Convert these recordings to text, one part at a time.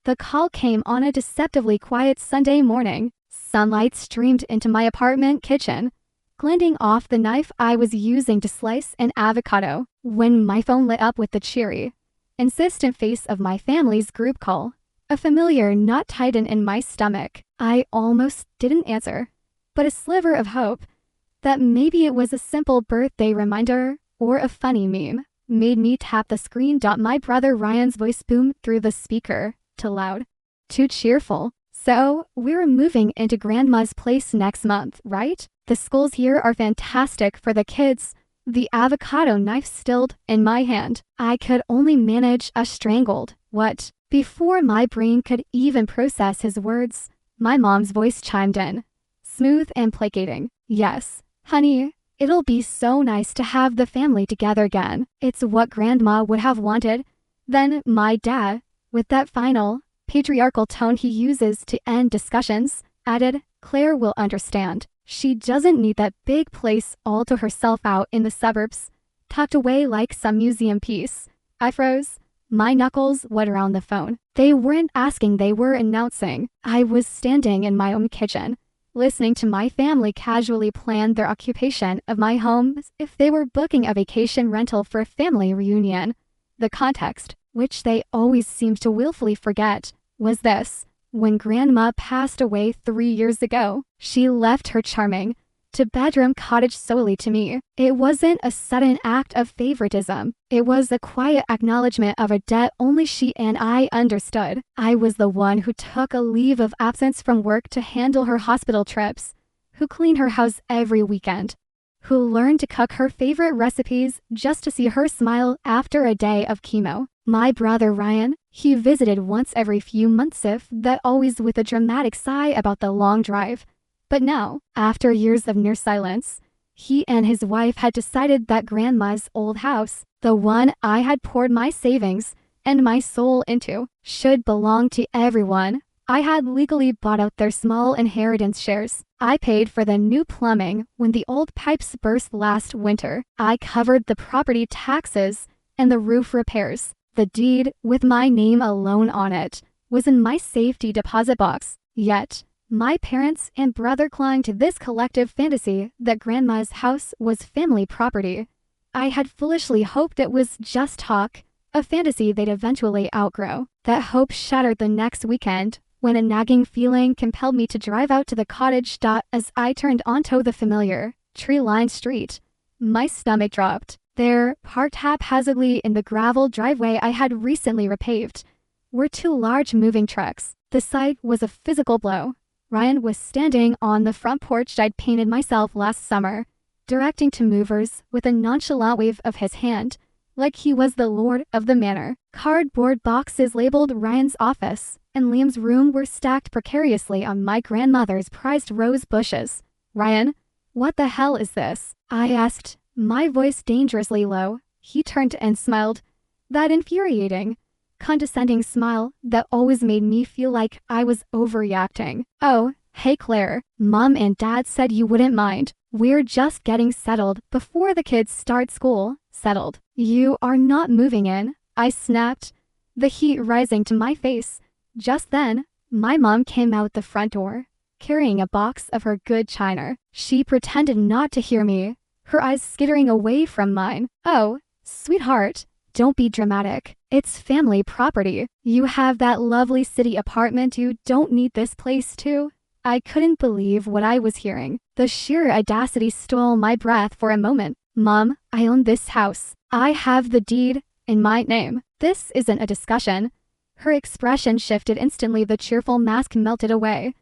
The call came on a deceptively quiet Sunday morning. Sunlight streamed into my apartment kitchen, glinting off the knife I was using to slice an avocado, when my phone lit up with the cheery, insistent face of my family's group call. A familiar knot tightened in my stomach. I almost didn't answer, but a sliver of hope that maybe it was a simple birthday reminder or a funny meme made me tap the screen. My brother Ryan's voice boomed through the speaker, too loud, too cheerful. "So, we're moving into Grandma's place next month, right? The schools here are fantastic for the kids." The avocado knife stilled in my hand. I could only manage a strangled "what?" before my brain could even process his words. My mom's voice chimed in, smooth and placating. "Yes, honey, it'll be so nice to have the family together again. It's what Grandma would have wanted." Then my dad, with that final, patriarchal tone he uses to end discussions, added, "Claire will understand. She doesn't need that big place all to herself out in the suburbs, tucked away like some museum piece." I froze. My knuckles wet around the phone. They weren't asking, they were announcing. I was standing in my own kitchen, listening to my family casually plan their occupation of my home as if they were booking a vacation rental for a family reunion. The context, which they always seemed to willfully forget, was this. When Grandma passed away 3 years ago, she left her charming, two-bedroom cottage solely to me. It wasn't a sudden act of favoritism. It was a quiet acknowledgement of a debt only she and I understood. I was the one who took a leave of absence from work to handle her hospital trips, who cleaned her house every weekend, who learned to cook her favorite recipes just to see her smile after a day of chemo. My brother Ryan, he visited once every few months, if that always with a dramatic sigh about the long drive. But now, after years of near silence, he and his wife had decided that Grandma's old house, the one I had poured my savings and my soul into, should belong to everyone. I had legally bought out their small inheritance shares. I paid for the new plumbing when the old pipes burst last winter. I covered the property taxes and the roof repairs. The deed, with my name alone on it, was in my safety deposit box. Yet, my parents and brother clung to this collective fantasy that Grandma's house was family property. I had foolishly hoped it was just talk, a fantasy they'd eventually outgrow. That hope shattered the next weekend, when a nagging feeling compelled me to drive out to the cottage. As I turned onto the familiar, tree-lined street, my stomach dropped. There, parked haphazardly in the gravel driveway I had recently repaved, were 2 large moving trucks. The sight was a physical blow. Ryan was standing on the front porch I'd painted myself last summer, directing to movers with a nonchalant wave of his hand, like he was the lord of the manor. Cardboard boxes labeled Ryan's office and Liam's room were stacked precariously on my grandmother's prized rose bushes. "Ryan, what the hell is this?" I asked, my voice dangerously low. He turned and smiled. That infuriating, condescending smile that always made me feel like I was overreacting. "Oh, hey Claire, Mom and Dad said you wouldn't mind. We're just getting settled before the kids start school." "Settled? You are not moving in," I snapped, the heat rising to my face. Just then, my mom came out the front door, carrying a box of her good china. She pretended not to hear me, her eyes skittering away from mine. "Oh, sweetheart, don't be dramatic. It's family property. You have that lovely city apartment. You don't need this place too." I couldn't believe what I was hearing. The sheer audacity stole my breath for a moment. "Mom, I own this house. I have the deed in my name. This isn't a discussion." Her expression shifted instantly. The cheerful mask melted away,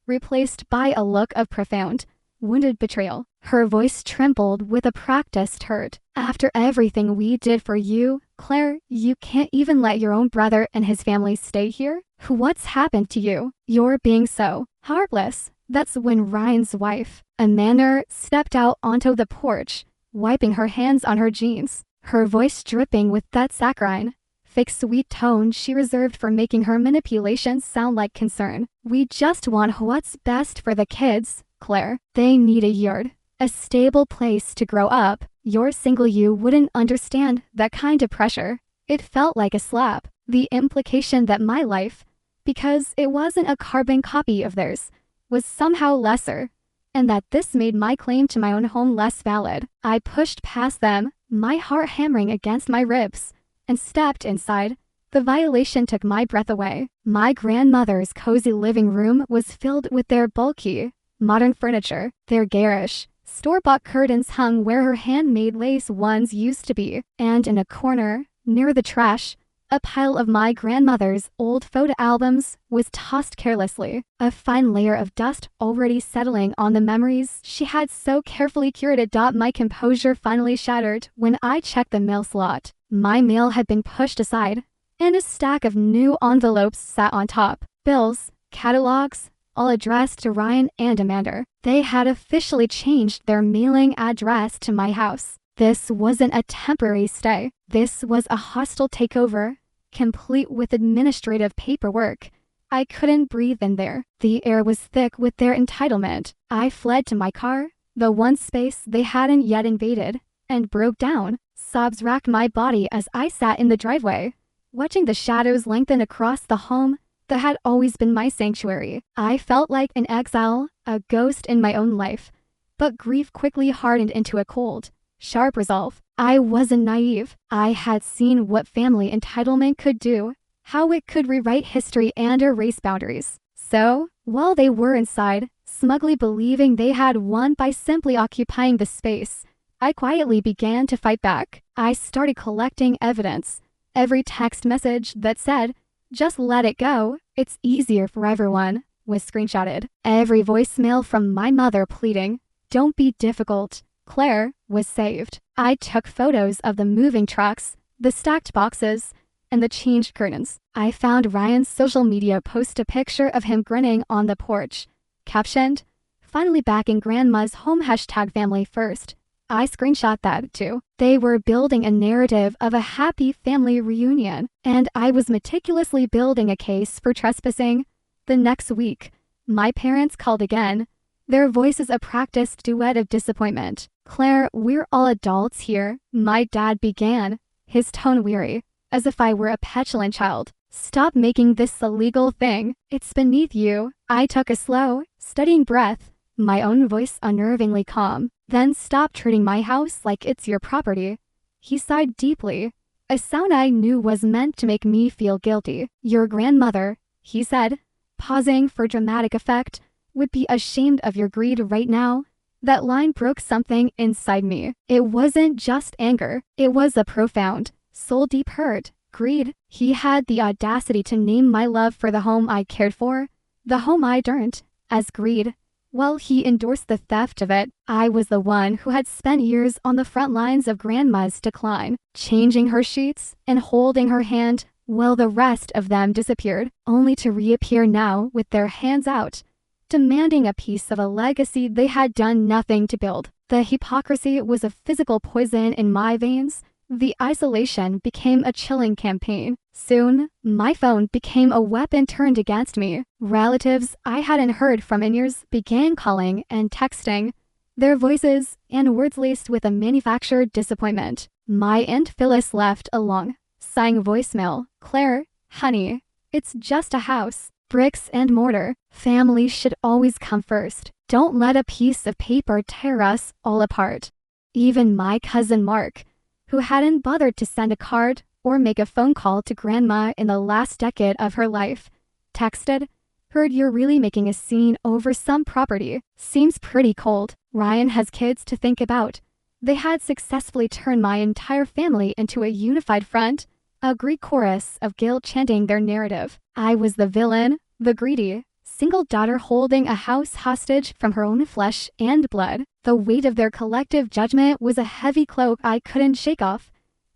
replaced by a look of profound, wounded betrayal. Her voice trembled with a practiced hurt. "After everything we did for you, Claire, you can't even let your own brother and his family stay here? What's happened to you? You're being so heartless." That's when Ryan's wife, Amanda, stepped out onto the porch, wiping her hands on her jeans, her voice dripping with that saccharine, fake sweet tone she reserved for making her manipulations sound like concern. "We just want what's best for the kids, Claire. They need a yard, a stable place to grow up. You're single, you wouldn't understand that kind of pressure." It felt like a slap. The implication that my life, because it wasn't a carbon copy of theirs, was somehow lesser, and that this made my claim to my own home less valid. I pushed past them, my heart hammering against my ribs, and stepped inside. The violation took my breath away. My grandmother's cozy living room was filled with their bulky, modern furniture. Their garish, store-bought curtains hung where her handmade lace ones used to be, and in a corner, near the trash, a pile of my grandmother's old photo albums was tossed carelessly, a fine layer of dust already settling on the memories she had so carefully curated. My composure finally shattered when I checked the mail slot. My mail had been pushed aside, and a stack of new envelopes sat on top. Bills, catalogs, all addressed to Ryan and Amanda. They had officially changed their mailing address to my house. This wasn't a temporary stay. This was a hostile takeover, complete with administrative paperwork. I couldn't breathe in there. The air was thick with their entitlement. I fled to my car, the one space they hadn't yet invaded, and broke down. Sobs racked my body as I sat in the driveway, watching the shadows lengthen across the home that had always been my sanctuary. I felt like an exile, a ghost in my own life. But grief quickly hardened into a cold, sharp resolve. I wasn't naive. I had seen what family entitlement could do, how it could rewrite history and erase boundaries. So, while they were inside, smugly believing they had won by simply occupying the space, I quietly began to fight back. I started collecting evidence. Every text message that said, "Just let it go, it's easier for everyone," was screenshotted. Every voicemail from my mother pleading, "Don't be difficult, Claire," was saved. I took photos of the moving trucks, the stacked boxes, and the changed curtains. I found Ryan's social media post, a picture of him grinning on the porch, captioned, "Finally back in grandma's home, #family first." I screenshot that too. They were building a narrative of a happy family reunion, and I was meticulously building a case for trespassing. The next week, my parents called again, their voices a practiced duet of disappointment. "Claire, we're all adults here," my dad began, his tone weary, as if I were a petulant child. "Stop making this a legal thing. It's beneath you." I took a slow, steadying breath, my own voice unnervingly calm. "Then stop treating my house like it's your property." He sighed deeply, a sound I knew was meant to make me feel guilty. "Your grandmother," he said, pausing for dramatic effect, "would be ashamed of your greed right now." That line broke something inside me. It wasn't just anger. It was a profound, soul-deep hurt. Greed. He had the audacity to name my love for the home I cared for, the home I'd earned, as greed. While he endorsed the theft of it, I was the one who had spent years on the front lines of grandma's decline, changing her sheets and holding her hand, while the rest of them disappeared, only to reappear now with their hands out, demanding a piece of a legacy they had done nothing to build. The hypocrisy was a physical poison in my veins. The isolation became a chilling campaign. Soon, my phone became a weapon turned against me. Relatives I hadn't heard from in years began calling and texting, their voices and words laced with a manufactured disappointment. My Aunt Phyllis left a long, sighing voicemail. "Claire, honey, it's just a house. Bricks and mortar. Family should always come first. Don't let a piece of paper tear us all apart." Even my cousin Mark, who hadn't bothered to send a card or make a phone call to grandma in the last decade of her life, texted, "Heard you're really making a scene over some property. Seems pretty cold. Ryan has kids to think about." They had successfully turned my entire family into a unified front, a Greek chorus of guilt chanting their narrative. I was the villain, the greedy, single daughter holding a house hostage from her own flesh and blood. The weight of their collective judgment was a heavy cloak I couldn't shake off.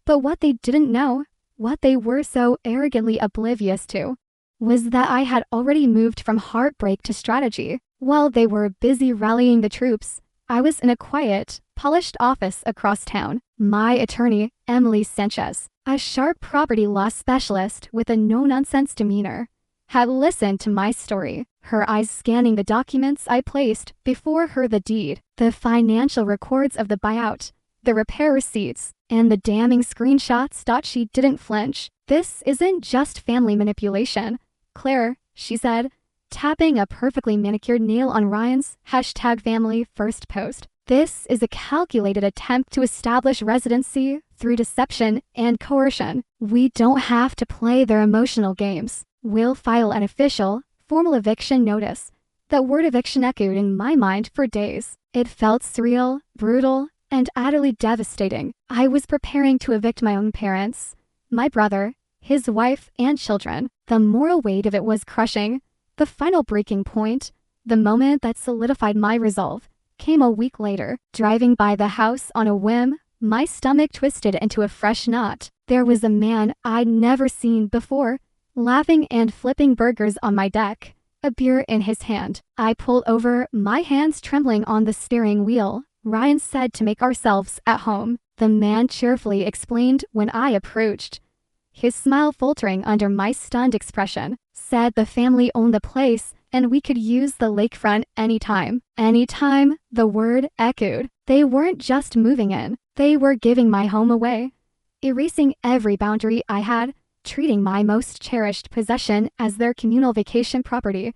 But what they didn't know, what they were so arrogantly oblivious to, was that I had already moved from heartbreak to strategy. While they were busy rallying the troops, I was in a quiet, polished office across town. My attorney, Emily Sanchez, a sharp property law specialist with a no-nonsense demeanor, had listened to my story, her eyes scanning the documents I placed before her, the deed, the financial records of the buyout, the repair receipts, and the damning screenshots. She didn't flinch. "This isn't just family manipulation, Claire, she said, tapping a perfectly manicured nail on Ryan's #family first post. This is a calculated attempt to establish residency through deception and coercion. We don't have to play their emotional games. We'll file an official, formal eviction notice. That word eviction echoed in my mind for days. It felt surreal, brutal, and utterly devastating. I was preparing to evict my own parents, my brother, his wife, and children. The moral weight of it was crushing. The final breaking point, the moment that solidified my resolve, came a week later. Driving by the house on a whim, my stomach twisted into a fresh knot. There was a man I'd never seen before, laughing and flipping burgers on my deck, a beer in his hand. I pulled over, my hands trembling on the steering wheel. Ryan said to make ourselves at home. The man cheerfully explained when I approached, his smile faltering under my stunned expression. Said the family owned the place and we could use the lakefront anytime. Anytime, the word echoed. They weren't just moving in, they were giving my home away, erasing every boundary I had, treating my most cherished possession as their communal vacation property.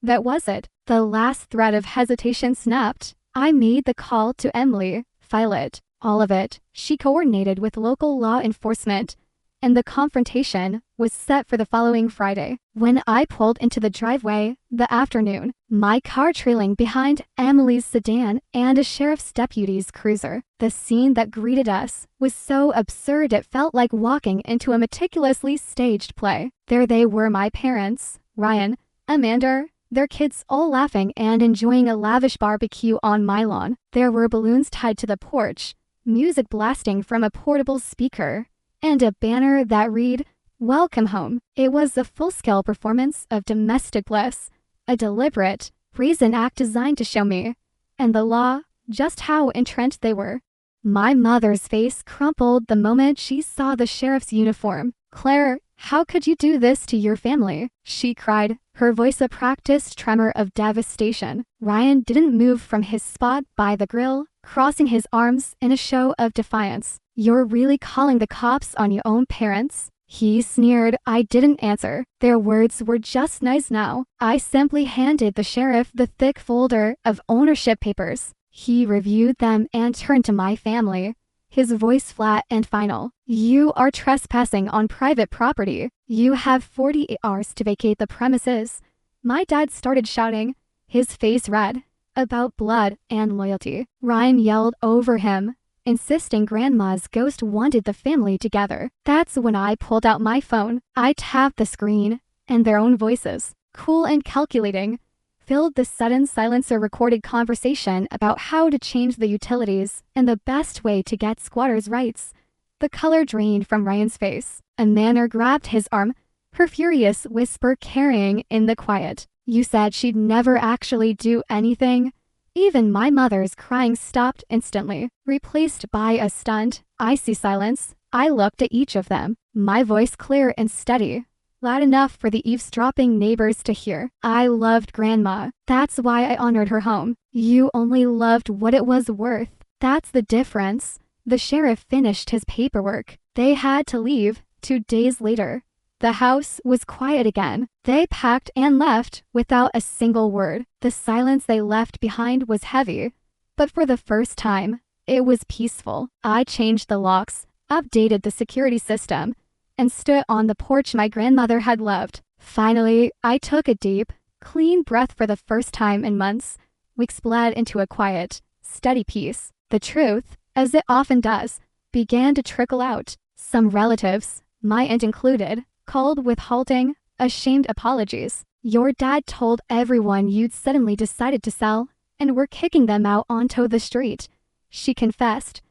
That was it. The last thread of hesitation snapped. I made the call to Emily, file it, all of it. She coordinated with local law enforcement, and the confrontation was set for the following Friday. When I pulled into the driveway, the afternoon, my car trailing behind Emily's sedan and a sheriff's deputy's cruiser, the scene that greeted us was so absurd it felt like walking into a meticulously staged play. There they were, my parents, Ryan, Amanda, their kids all laughing and enjoying a lavish barbecue on my lawn. There were balloons tied to the porch, music blasting from a portable speaker, and a banner that read, "Welcome home." It was a full-scale performance of domestic bliss, a deliberate, brazen act designed to show me, and the law, just how entrenched they were. My mother's face crumpled the moment she saw the sheriff's uniform. "Claire, how could you do this to your family?" she cried, her voice a practiced tremor of devastation. Ryan didn't move from his spot by the grill, crossing his arms in a show of defiance. "You're really calling the cops on your own parents?" he sneered. I didn't answer. Their words were just nice now. I simply handed the sheriff the thick folder of ownership papers. He reviewed them and turned to my family, his voice flat and final. "You are trespassing on private property. You have 48 hours to vacate the premises." My dad started shouting, his face red, about blood and loyalty. Ryan yelled over him, insisting Grandma's ghost wanted the family together. That's when I pulled out my phone. I tapped the screen, and their own voices, cool and calculating, filled the sudden silence. A recorded conversation about how to change the utilities and the best way to get squatters' rights. The color drained from Ryan's face. Amanda grabbed his arm, her furious whisper carrying in the quiet. "You said she'd never actually do anything." Even my mother's crying stopped instantly, replaced by a stunned, icy silence. I looked at each of them, my voice clear and steady, loud enough for the eavesdropping neighbors to hear. "I loved Grandma. That's why I honored her home. You only loved what it was worth. That's the difference." The sheriff finished his paperwork. They had to leave 2 days later. The house was quiet again. They packed and left without a single word. The silence they left behind was heavy, but for the first time, it was peaceful. I changed the locks, updated the security system, and stood on the porch my grandmother had loved. Finally, I took a deep, clean breath. For the first time in months, weeks bled into a quiet, steady peace. The truth, as it often does, began to trickle out. Some relatives, my aunt included, called with halting, ashamed apologies. "Your dad told everyone you'd suddenly decided to sell, and we're kicking them out onto the street," she confessed,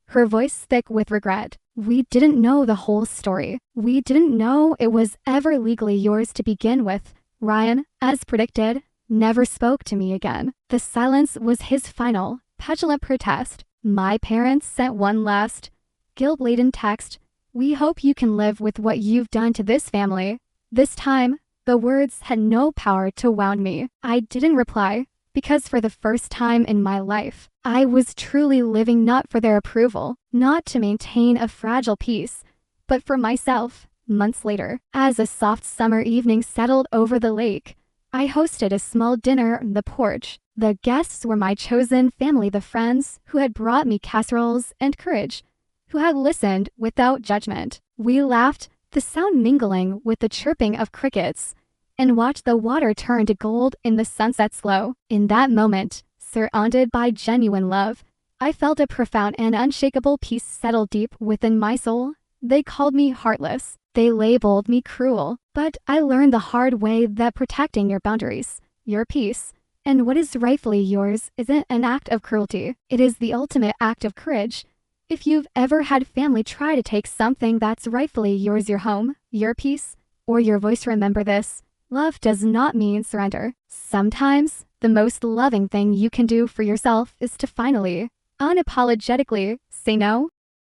her voice thick with regret. "We didn't know the whole story. We didn't know it was ever legally yours to begin with." Ryan, as predicted, never spoke to me again. The silence was his final, petulant protest. My parents sent one last, guilt-laden text. "We hope you can live with what you've done to this family." This time, the words had no power to wound me. I didn't reply, because for the first time in my life, I was truly living not for their approval, not to maintain a fragile peace, but for myself. Months later, as a soft summer evening settled over the lake, I hosted a small dinner on the porch. The guests were my chosen family, the friends who had brought me casseroles and courage, who had listened without judgment. We laughed, the sound mingling with the chirping of crickets, and watched the water turn to gold in the sunset's glow. In that moment, surrounded by genuine love, I felt a profound and unshakable peace settle deep within my soul. They called me heartless. They labeled me cruel. But I learned the hard way that protecting your boundaries, your peace, and what is rightfully yours isn't an act of cruelty. It is the ultimate act of courage. If you've ever had family try to take something that's rightfully yours, your home, your peace, or your voice, remember this. Love does not mean surrender. Sometimes, the most loving thing you can do for yourself is to finally, unapologetically, say no.